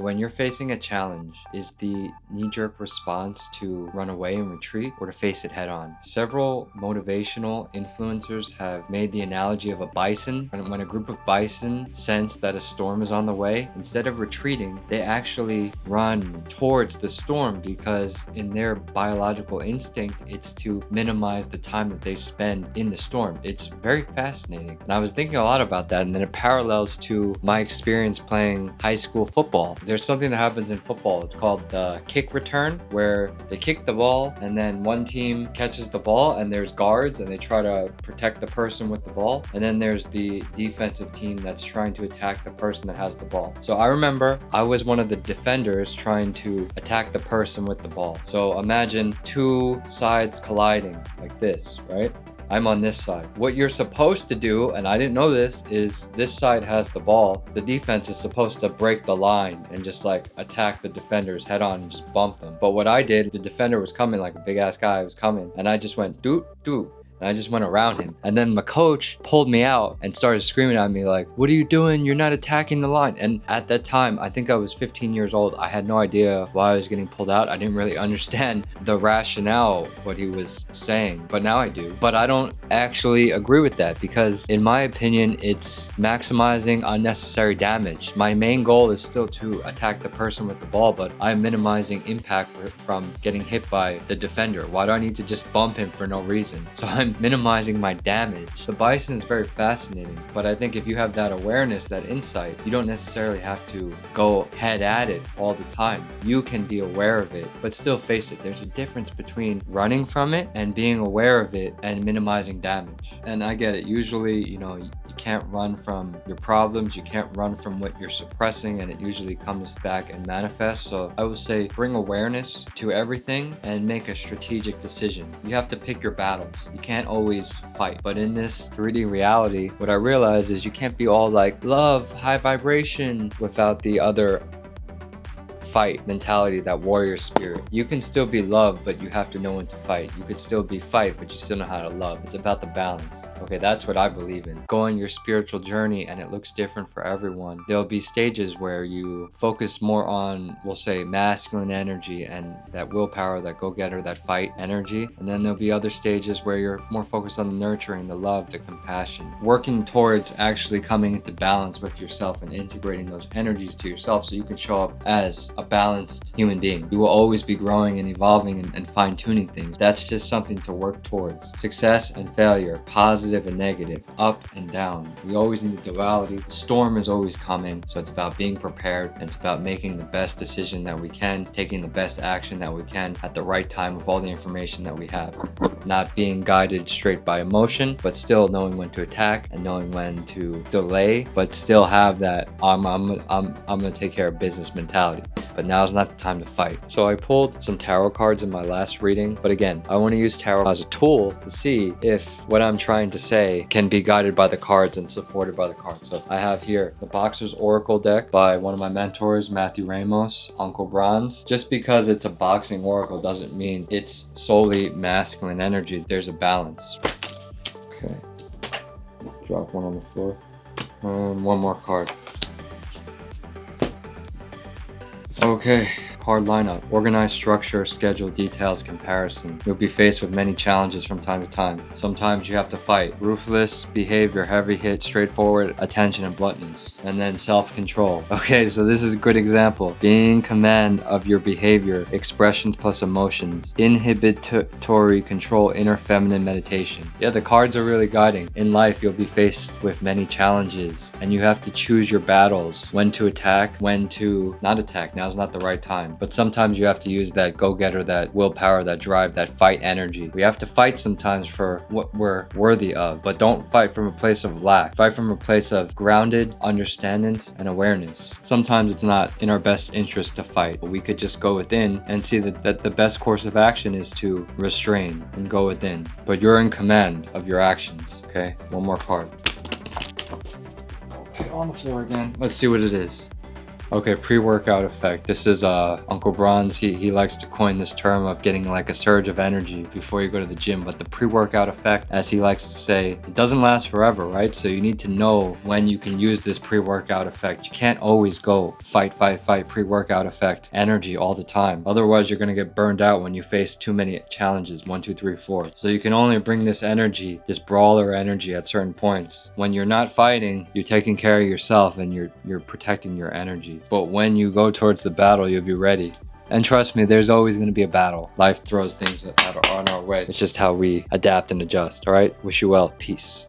When you're facing a challenge, is the knee-jerk response to run away and retreat or to face it head on? Several motivational influencers have made the analogy of a bison. When a group of bison sense that a storm is on the way, instead of retreating, they actually run towards the storm because in their biological instinct, it's to minimize the time that they spend in the storm. It's very fascinating. And I was thinking a lot about that, and then it parallels to my experience playing high school football. There's something that happens in football. It's called the kick return, where they kick the ball and then one team catches the ball and there's guards and they try to protect the person with the ball. And then there's the defensive team that's trying to attack the person that has the ball. So I remember I was one of the defenders trying to attack the person with the ball. So imagine two sides colliding like this, right? I'm on this side. What you're supposed to do, and I didn't know this, is this side has the ball. The defense is supposed to break the line and just like attack the defenders head on and just bump them. But what I did, the defender was coming, like a big ass guy was coming, and I just went doot, doot. And I just went around him. And then my coach pulled me out and started screaming at me like, "What are you doing? You're not attacking the line." And at that time, I think I was 15 years old. I had no idea why I was getting pulled out. I didn't really understand the rationale, what he was saying. But now I do. But I don't actually agree with that because in my opinion, it's maximizing unnecessary damage. My main goal is still to attack the person with the ball, but I'm minimizing impact from getting hit by the defender. Why do I need to just bump him for no reason? So I'm minimizing my damage. The bison is very fascinating, but I think if you have that awareness, that insight, you don't necessarily have to go head at it all the time. You can be aware of it, but still face it. There's a difference between running from it and being aware of it and minimizing damage. And I get it. Usually, you can't run from your problems. You can't run from what you're suppressing, and it usually comes back and manifests. So I would say bring awareness to everything and make a strategic decision. You have to pick your battles. You can't always fight. But in this 3D reality, what I realize is you can't be all like love, high vibration without the other fight mentality, that warrior spirit. You can still be love, but you have to know when to fight. You could still be fight, but you still know how to love. It's about the balance. Okay, that's what I believe in. Go on your spiritual journey, and it looks different for everyone. There'll be stages where you focus more on, we'll say, masculine energy and that willpower, that go-getter, that fight energy. And then there'll be other stages where you're more focused on the nurturing, the love, the compassion. Working towards actually coming into balance with yourself and integrating those energies to yourself so you can show up as a balanced human being. You will always be growing and evolving and fine-tuning things. That's just something to work towards. Success and failure, positive and negative, up and down. We always need the duality. The storm is always coming, so it's about being prepared, and it's about making the best decision that we can, taking the best action that we can at the right time with all the information that we have. Not being guided straight by emotion, but still knowing when to attack and knowing when to delay, but still have that I'm gonna take care of business mentality. But now's not the time to fight. So I pulled some tarot cards in my last reading, but again, I want to use tarot as a tool to see if what I'm trying to say can be guided by the cards and supported by the cards. So I have here the Boxer's Oracle deck by one of my mentors, Matthew Ramos, Uncle Bronze. Just because it's a boxing oracle doesn't mean it's solely masculine energy. There's a balance. Okay. Drop one on the floor. And one more card. Okay, card lineup. Organized structure, schedule, details, comparison. You'll be faced with many challenges from time to time. Sometimes you have to fight. Ruthless behavior, heavy hit, straightforward attention and bluntness. And then self-control. Okay, so this is a good example. Being in command of your behavior, expressions plus emotions. Inhibitory control, inner feminine meditation. Yeah, the cards are really guiding. In life, you'll be faced with many challenges, and you have to choose your battles. When to attack, when to not attack. Now's not the right time. But sometimes you have to use that go-getter, that willpower, that drive, that fight energy. We have to fight sometimes for what we're worthy of, but don't fight from a place of lack. Fight from a place of grounded understandings and awareness. Sometimes it's not in our best interest to fight, but we could just go within and see that the best course of action is to restrain and go within. But you're in command of your actions, okay? One more card. Okay, on the floor again. Let's see what it is. Okay, pre-workout effect. This is Uncle Bronze. He likes to coin this term of getting like a surge of energy before you go to the gym. But the pre-workout effect, as he likes to say, it doesn't last forever, right? So you need to know when you can use this pre-workout effect. You can't always go fight, pre-workout effect energy all the time. Otherwise, you're gonna get burned out when you face too many challenges, 1, 2, 3, 4. So you can only bring this energy, this brawler energy at certain points. When you're not fighting, you're taking care of yourself and you're protecting your energy. But when you go towards the battle, you'll be ready. And trust me, there's always going to be a battle. Life throws things on our way. It's just how we adapt and adjust, all right? Wish you well. Peace.